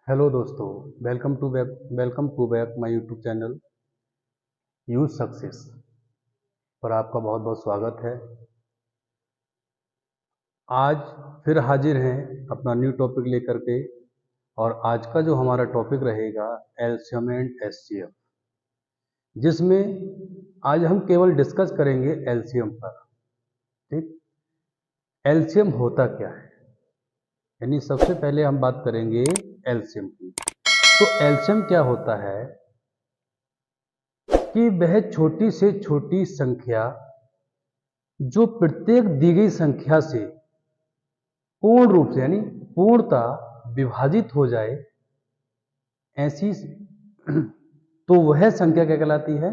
Hello दोस्तों, welcome to back my YouTube channel use success पर आपका बहुत बहुत स्वागत है। आज फिर हाजिर हैं अपना न्यू टॉपिक लेकर के। और आज का जो हमारा टॉपिक रहेगा एलसीएम एंड एचसीएफ, जिसमें आज हम केवल डिस्कस करेंगे एलसीएम पर। ठीक, एलसीएम होता क्या है, यानी सबसे पहले हम बात करेंगे एलसीएम की। तो एलसीएम क्या होता है कि वह छोटी से छोटी संख्या जो प्रत्येक दी गई संख्या से पूर्ण रूप से यानी पूर्णतः विभाजित हो जाए, ऐसी तो वह संख्या क्या कहलाती है?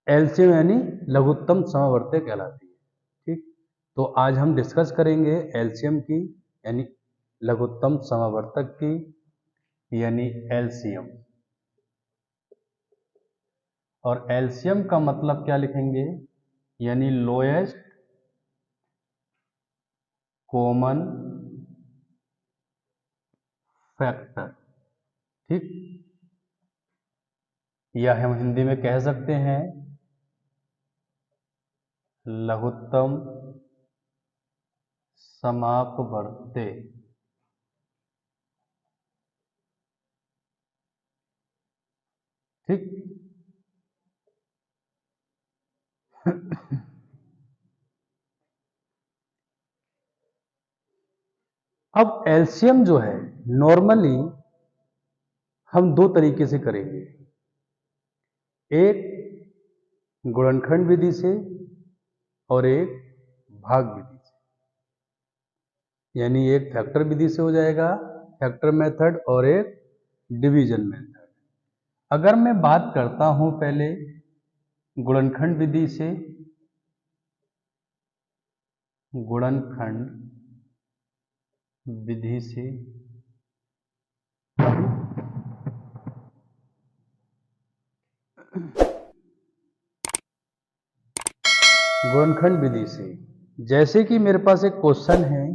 एलसीएम यानी लघुत्तम समवर्ती कहलाती है। ठीक, तो आज हम डिस्कस करेंगे एलसीएम की यानी लघुत्तम समवर्तक की, यानी एलसीएम। और एलसीएम का मतलब क्या लिखेंगे? यानी लोएस्ट कॉमन फैक्टर। ठीक, या हम हिंदी में कह सकते हैं लघुत्तम समापवर्ती। ठीक, अब एलसीएम जो है नॉर्मली हम दो तरीके से करेंगे। एक गुणनखंड विधि से और एक भाग विधि से, यानी एक फैक्टर विधि से हो जाएगा, फैक्टर मेथड, और एक डिवीजन मेथड। अगर मैं बात करता हूं पहले गुणनखंड विधि से, गुणनखंड विधि से गुणनखंड विधि से जैसे कि मेरे पास एक क्वेश्चन है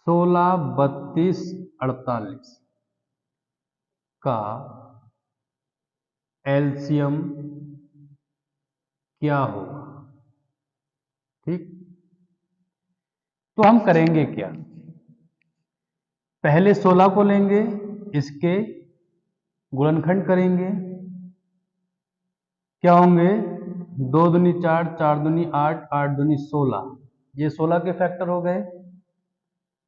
16, 32, 48 का एलसीएम क्या होगा। ठीक, तो हम करेंगे क्या? पहले 16 को लेंगे, इसके गुणनखंड करेंगे। क्या होंगे? 2 दूनी 4, 4 दूनी 8, 8 दूनी 16, ये 16 के फैक्टर हो गए।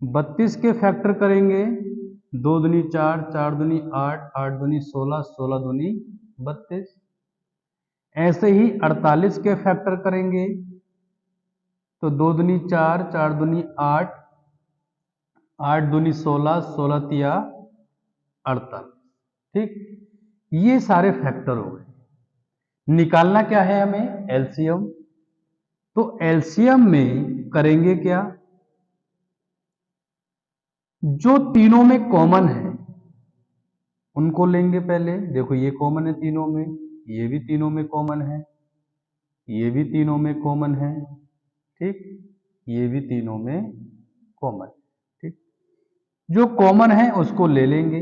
32 के फैक्टर करेंगे, 2 दूनी 4, 4 दूनी 8, 8 दूनी 16, 16 दूनी 32। ऐसे ही 48 के फैक्टर करेंगे, तो 2 दूनी 4, 4 दूनी 8, 8 दूनी 16, 16 तिया 48। ठीक, ये सारे फैक्टर हो गए। निकालना क्या है हमें? एलसीएम। तो एलसीएम में करेंगे क्या? जो तीनों में कॉमन है उनको लेंगे पहले। देखो ये कॉमन है तीनों में, ये भी तीनों में कॉमन है, ये भी तीनों में कॉमन है। ठीक, ये भी तीनों में कॉमन। ठीक, जो कॉमन है उसको ले लेंगे,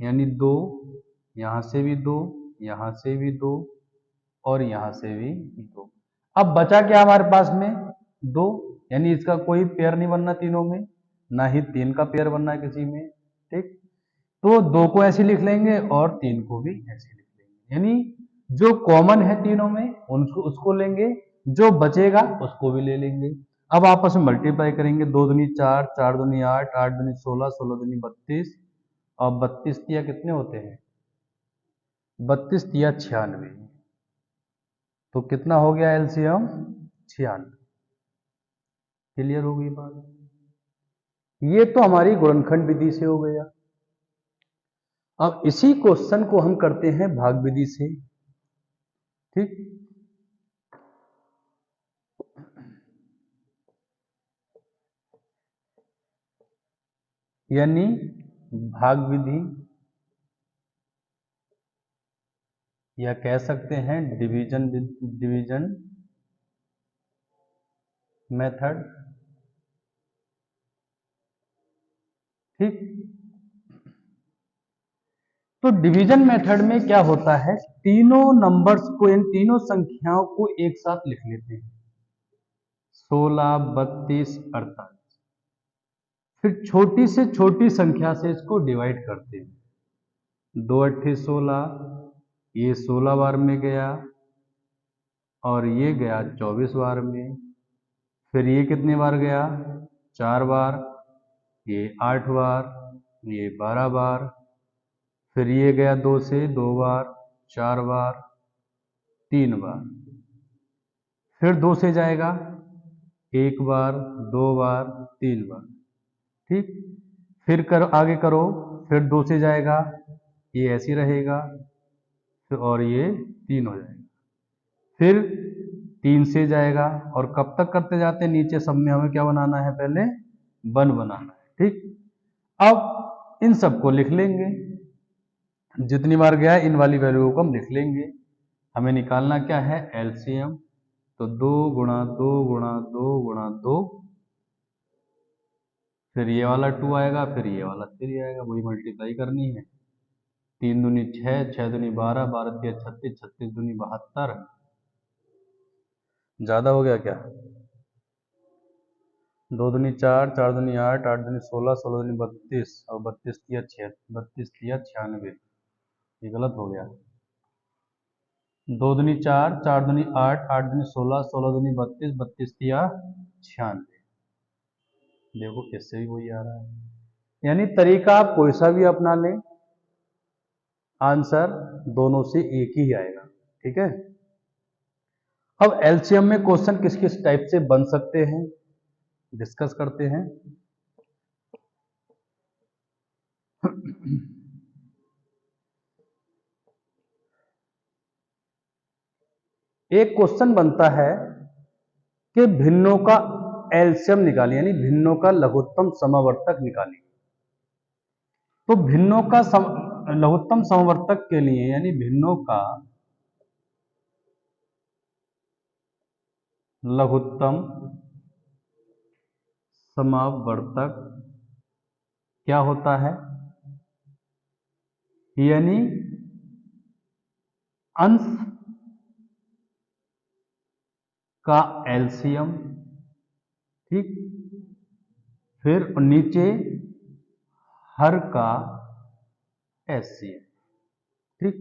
यानी 2, यहां से भी 2, यहां से भी 2, और यहां से भी 2। अब बचा क्या हमारे पास में? 2, यानी इसका कोई पेयर नहीं बनना तीनों में, ना ही 3 का पेयर बनना है किसी में। ठीक, तो 2 को ऐसे लिख लेंगे और 3 को भी ऐसे लिख लेंगे, यानी जो कॉमन है तीनों में उनको उसको लेंगे, जो बचेगा उसको भी ले लेंगे। अब आपस में मल्टीप्लाई करेंगे, 2 दूनी 4, 4 दूनी 8, 8 दूनी 16, 16 दूनी 32, और 32 तिया कितने होते हैं? 32 तिया 96। तो कितना हो गया एलसीएम? 96। क्लियर हो गई बात? ये तो हमारी गुणनखंड विधि से हो गया। अब इसी क्वेश्चन को हम करते हैं भाग विधि से। ठीक, यानी भाग विधि, या कह सकते हैं डिवीजन मेथड। ठीक। तो डिवीजन मेथड में क्या होता है, तीनों नंबर्स को, इन तीनों संख्याओं को एक साथ लिख लेते हैं, 16, 32, 48। फिर छोटी से छोटी संख्या से इसको डिवाइड करते हैं, 2 अट्ठे 16, ये 16 बार में गया और ये गया 24 बार में। फिर ये कितने बार गया, 4 बार, ये 8 बार, ये 12 बार। फिर ये गया 2 से 2 बार, 4 बार, 3 बार। फिर 2 से जाएगा 1 बार, 2 बार, 3 बार। ठीक। फिर आगे करो, फिर 2 से जाएगा, ये ऐसे रहेगा, फिर और ये 3 हो जाएगा। फिर 3 से जाएगा, और कब तक करते जाते हैं, नीचे सब में हमें क्या बनाना है, पहले 1 बनाना है। ठीक। अब इन सबको लिख लेंगे, जितनी बार गया इन वाली वैल्यू को हम लिख लेंगे। हमें निकालना क्या है, एलसीएम। तो 2 गुणा 2 गुणा 2 गुणा 2, फिर ये वाला 2 आएगा, फिर ये वाला 3 आएगा, वही मल्टीप्लाई करनी है। 3 दूनी 6, 6 दूनी 12, 12 तिया 36, 36 दूनी 72। ज्यादा हो गया क्या, 2 दूनी 4, 4 दूनी 8, 8 दूनी 16, 16 दूनी 32 और 32 तिया 96, ये गलत हो गया। 2 दूनी 4, 4 दूनी 8, 8 दूनी 16, 16 दूनी 32, 32 तिया 96। देखो इससे भी वही आ रहा है। यानी तरीका आप कोई सा भी अपना लें, आंसर दोनों से एक ही आएगा। ठीक है। अब एलसीएम में क्वेश्चन किस किस टाइप से बन सकते हैं, डिस्कस करते हैं। एक क्वेश्चन बनता है कि भिन्नों का एलसीएम निकालिए, यानी भिन्नों का लघुत्तम समवर्तक निकालिए। तो भिन्नों का लघुत्तम समवर्तक के लिए, यानी भिन्नों का लघुत्तम समावर्तक क्या होता है, यानी अंश का एलसीएम। ठीक। फिर नीचे हर का एचसीएफ। ठीक।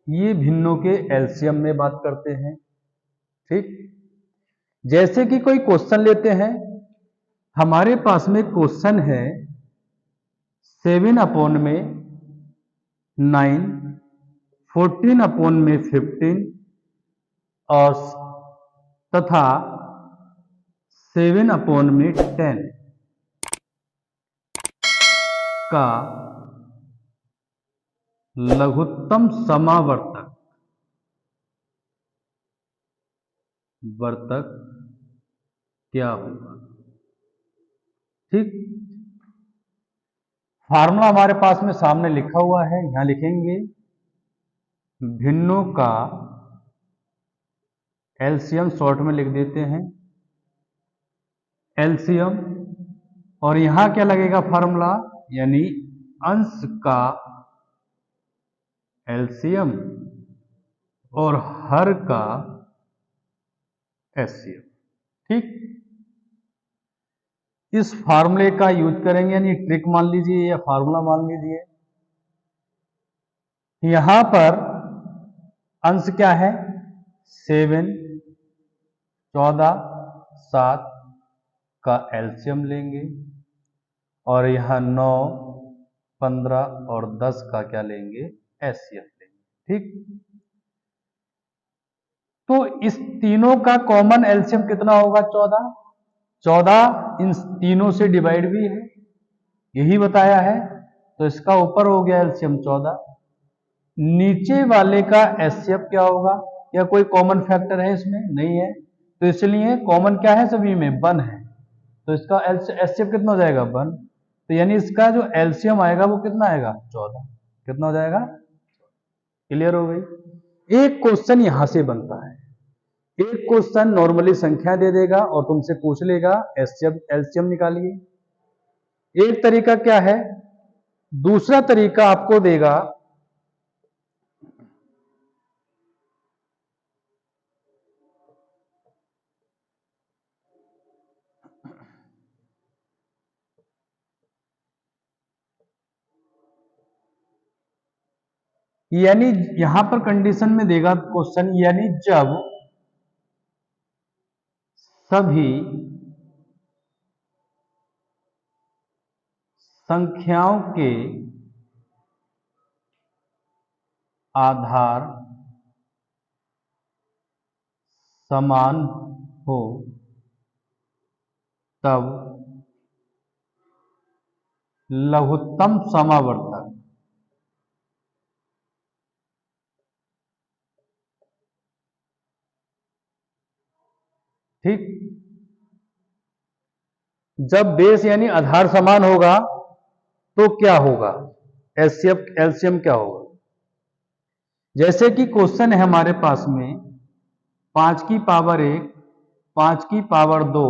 ये भिन्नों के एलसीएम में बात करते हैं। ठीक। जैसे कि कोई क्वेश्चन लेते हैं, हमारे पास में क्वेश्चन है 7/9, 14/15 और तथा 7/10 का लघुत्तम समावर्तक क्या होगा। ठीक। फार्मूला हमारे पास में सामने लिखा हुआ है, यहां लिखेंगे भिन्नों का एलसीएम, शॉर्ट में लिख देते हैं एलसीएम, और यहां क्या लगेगा फार्मूला, यानी अंश का एलसीएम और हर का एचसीएफ। ठीक। इस फार्मूले का यूज करेंगे, यानी ट्रिक मान लीजिए या फार्मूला मान लीजिए। यहां पर अंश क्या है, 7, 14, 7 का एलसीएम लेंगे, और यहां 9, 15 और 10 का क्या लेंगे, एचसीएफ लेंगे। ठीक। तो इस तीनों का कॉमन एलसीएम कितना होगा, 14। 14 इन तीनों से डिवाइड भी है, यही बताया है, तो इसका ऊपर हो गया एलसीएम 14। नीचे वाले का एचसीएफ क्या होगा, या कोई कॉमन फैक्टर है इसमें, नहीं है, तो इसलिए कॉमन क्या है, सभी में 1 है, तो इसका एचसीएफ कितना हो जाएगा, 1। तो यानी इसका जो एलसीएम आएगा वो कितना आएगा, 14। कितना हो जाएगा, क्लियर हो गई। एक क्वेश्चन यहां से बनता है, एक क्वेश्चन नॉर्मली संख्या दे देगा और तुमसे पूछ लेगा एलसीएम निकालिए। एक तरीका क्या है, दूसरा तरीका आपको देगा यानी यहां पर कंडीशन में देगा क्वेश्चन, यानी जब सभी संख्याओं के आधार समान हो तब लघुत्तम समावर्तक ठीक। जब बेस यानी आधार समान होगा तो क्या होगा, एलसीएम क्या होगा। जैसे कि क्वेश्चन है हमारे पास में 5 की पावर 1, 5 की पावर 2,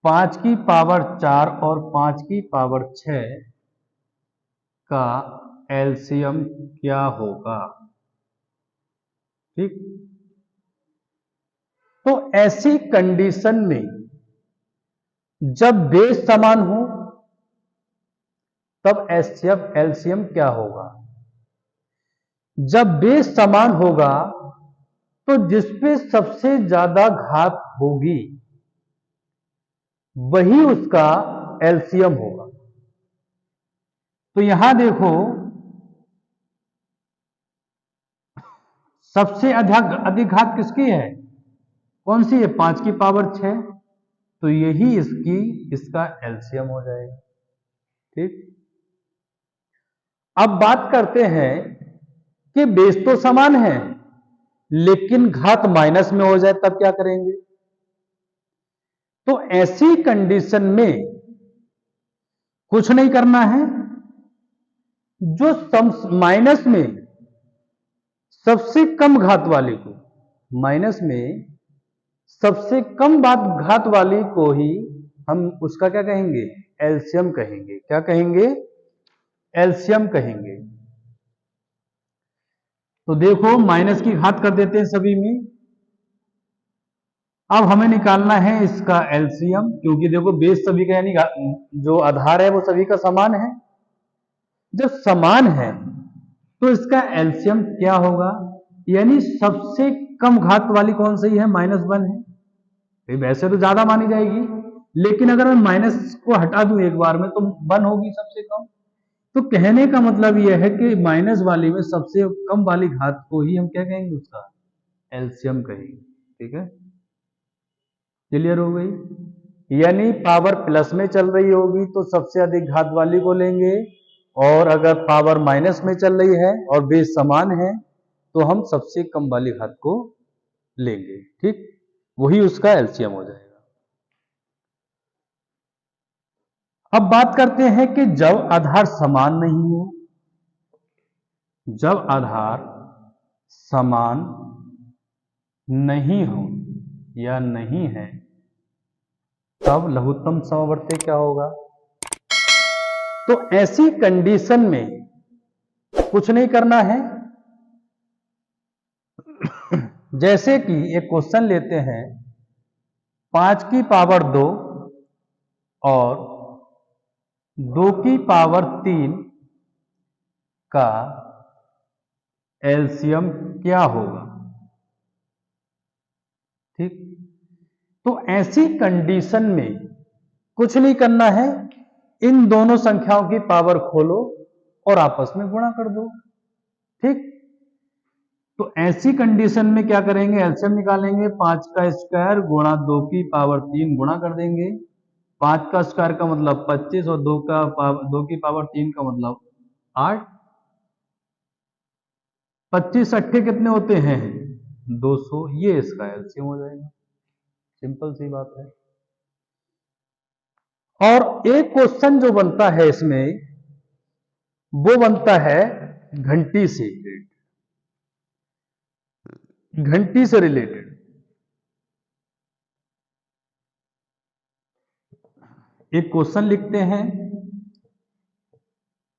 5 की पावर 4 और 5 की पावर 6 का एलसीएम क्या होगा, ठीक। तो ऐसी कंडीशन में जब बेस समान हो तब एलसीएम क्या होगा। जब बेस समान होगा तो जिसपे सबसे ज्यादा घात होगी वही उसका एलसीएम होगा। तो यहां देखो सबसे अधिक घात किसकी है, कौन सी है, 5 की पावर 6, तो यही इसका एलसीएम हो जाएगा, ठीक। अब बात करते हैं कि बेस तो समान है लेकिन घात माइनस में हो जाए तब क्या करेंगे। तो ऐसी कंडीशन में कुछ नहीं करना है, जो माइनस में सबसे कम घात वाली को, माइनस में सबसे कम घात वाली को ही हम उसका क्या कहेंगे, एलसीएम कहेंगे। क्या कहेंगे, एलसीएम कहेंगे। तो देखो माइनस की घात कर देते हैं सभी में। अब हमें निकालना है इसका एलसीएम, क्योंकि देखो बेस सभी का यानी जो आधार है वो सभी का समान है। जब समान है तो इसका एलसीएम क्या होगा, यानी सबसे कम घात वाली कौन सी है, -1 है। वैसे तो ज्यादा मानी जाएगी लेकिन अगर मैं माइनस को हटा दूं एक बार में तो 1 होगी सबसे कम। तो कहने का मतलब यह है कि माइनस वाली में सबसे कम वाली घात को ही हम क्या कहेंगे, उसका एलसीएम कहेंगे, ठीक है। क्लियर हो गई। यानी पावर प्लस में चल रही होगी तो सबसे अधिक घात वाली को लेंगे, और अगर पावर माइनस में चल रही है और बेस समान है तो हम सबसे कम वाली घात को लेंगे, ठीक। वही उसका एलसीएम हो जाएगा। अब बात करते हैं कि जब आधार समान नहीं हो, जब आधार समान नहीं हो या नहीं है तब लघुत्तम समवर्ती क्या होगा। तो ऐसी कंडीशन में कुछ नहीं करना है। जैसे कि एक क्वेश्चन लेते हैं 5 की पावर 2 और 2 की पावर 3 का एलसीएम क्या होगा, ठीक। तो ऐसी कंडीशन में कुछ नहीं करना है, इन दोनों संख्याओं की पावर खोलो और आपस में गुणा कर दो, ठीक। तो ऐसी कंडीशन में क्या करेंगे, एलसीएम निकालेंगे। 5 का स्क्वायर गुणा 2 की पावर 3 गुणा कर देंगे। 5 का स्क्वायर का मतलब 25 और 2 की पावर 3 का मतलब 8। 25 अट्ठे कितने होते हैं, 200। ये इसका एलसीएम हो जाएगा, सिंपल सी बात है। और एक क्वेश्चन जो बनता है इसमें वो बनता है घंटी से। घंटी से रिलेटेड एक क्वेश्चन लिखते हैं।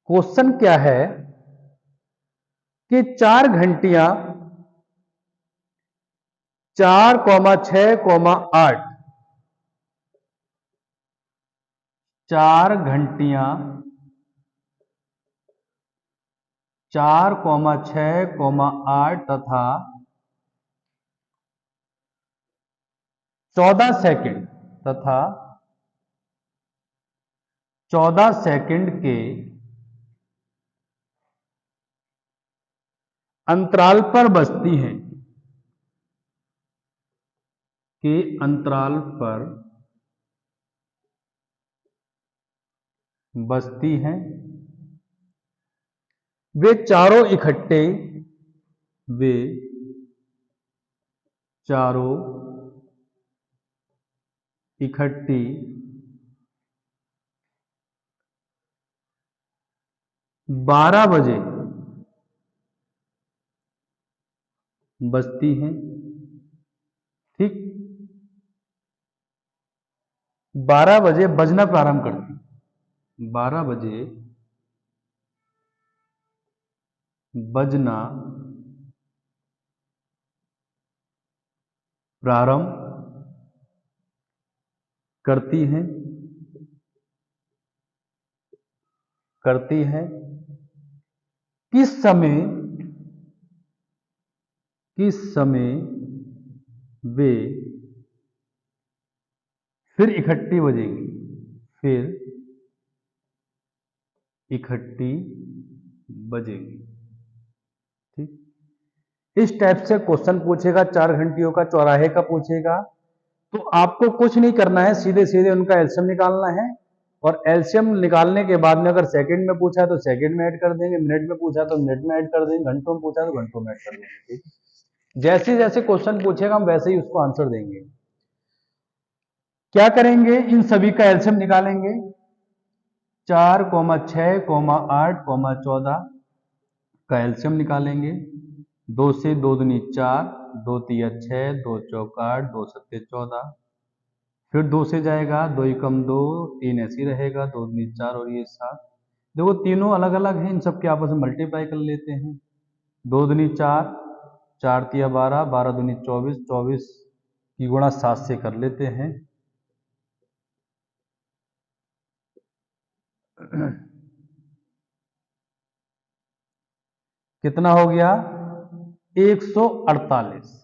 क्वेश्चन क्या है कि 4 घंटियां 4,6,8 4 घंटियां 4,6,8 तथा 14 सेकंड तथा 14 सेकंड के अंतराल पर बजती हैं, के अंतराल पर बजती हैं। वे चारों इकट्ठे वे चारों इकट्ठी 12 बजे बजती हैं। ठीक, 12 बजे बजना प्रारंभ करती, 12 बजे बजना प्रारंभ करती हैं किस समय वे फिर इकट्ठी बजेंगी, फिर इकट्ठी बजेंगी। ठीक, इस टाइप से क्वेश्चन पूछेगा, 4 घंटियों का चौराहे का पूछेगा, तो आपको कुछ नहीं करना है, सीधे सीधे उनका एलसीएम निकालना है। और एलसीएम निकालने के बाद में अगर सेकंड में पूछा है तो सेकंड में ऐड कर देंगे, मिनट में पूछा तो मिनट में ऐड कर देंगे, घंटों में पूछा तो घंटों में ऐड कर देंगे। ठीक, जैसे जैसे क्वेश्चन पूछेगा हम वैसे ही उसको आंसर देंगे। क्या करेंगे, इन सभी का एलसीएम निकालेंगे। 4,6,8, 14 का एलसीएम निकालेंगे। 2 से 2 दूनी 4, 2 तिया 6, 2 चौका 8, 2 सत्ते 14, फिर 2 से जाएगा, 2 एकम 2, 3 ऐसे ही रहेगा, 2 दूनी 4 और ये 7। देखो तीनों अलग अलग हैं, इन सबके आपस में मल्टीप्लाई कर लेते हैं। 2 दूनी 4, 4 तिया 12, 12 दूनी 24, 24 की गुणा 7 से कर लेते हैं। कितना हो गया, 148।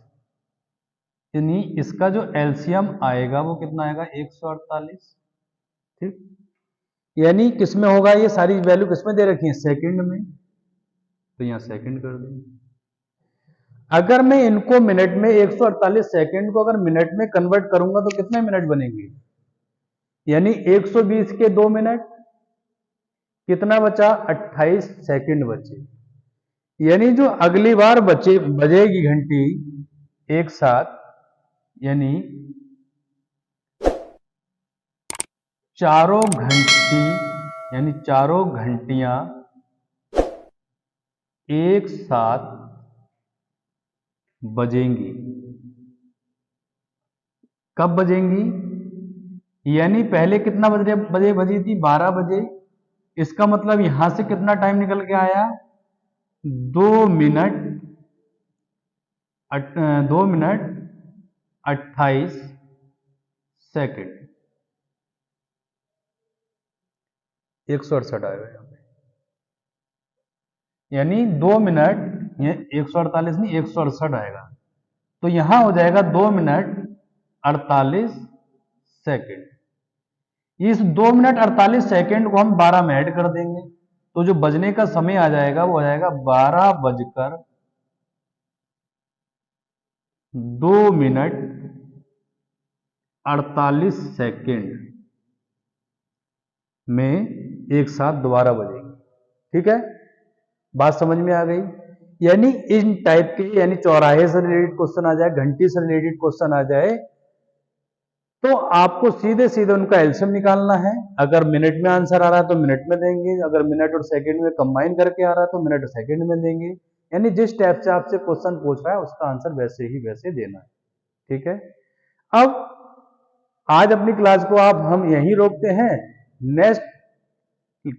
यानी इसका जो एलसीएम आएगा वो कितना आएगा, 148। ठीक, यानी किसमें होगा, ये सारी वैल्यू किसमें दे रखी है, सेकंड में, तो यहां सेकंड कर देंगे। अगर मैं इनको मिनट में 148 सेकंड को अगर मिनट में कन्वर्ट करूंगा तो कितने मिनट बनेंगे, यानी 120 के 2 मिनट, कितना बचा, 28 सेकंड बचे। यानी जो अगली बार बजेगी घंटी एक साथ, यानी चारों घंटियां एक साथ बजेंगी। कब बजेंगी, यानी पहले कितना बजे बजी थी, 12 बजे। इसका मतलब यहां से कितना टाइम निकल के आया, 2 मिनट 28 सेकंड, 168 आएगा यहाँ पे। यानी 2 मिनट, ये 148 नहीं 168 आएगा, तो यहां हो जाएगा 2 मिनट 48 सेकंड। इस 2 मिनट 48 सेकंड को हम 12 में ऐड कर देंगे, तो जो बजने का समय आ जाएगा वो आ जाएगा 12 बजकर 2 मिनट 48 सेकंड में एक साथ दोबारा बजेगी। ठीक है, बात समझ में आ गई। यानी इन टाइप के, यानी चौराहे से रिलेटेड क्वेश्चन आ जाए, घंटी से रिलेटेड क्वेश्चन आ जाए, तो आपको सीधे सीधे उनका एलसीएम निकालना है। अगर मिनट में आंसर आ रहा है तो मिनट में देंगे, अगर मिनट और सेकंड में कंबाइन करके आ रहा है तो मिनट और सेकंड में देंगे। यानी जिस टाइप से आपसे क्वेश्चन पूछ रहा है उसका आंसर वैसे ही वैसे देना है। ठीक है, अब आज अपनी क्लास को हम यहीं रोकते हैं। नेक्स्ट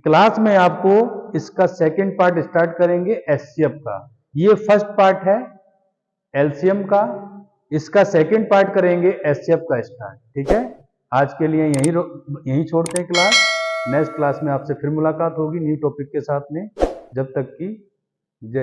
क्लास में आपको इसका सेकंड पार्ट स्टार्ट करेंगे एचसीएफ का। ये फर्स्ट पार्ट है एलसीएम का, इसका सेकंड पार्ट करेंगे एचसीएफ का स्टार्ट। ठीक है, आज के लिए यहीं छोड़ते हैं क्लास। नेक्स्ट क्लास में आपसे फिर मुलाकात होगी न्यू टॉपिक के साथ में। जब तक की जय।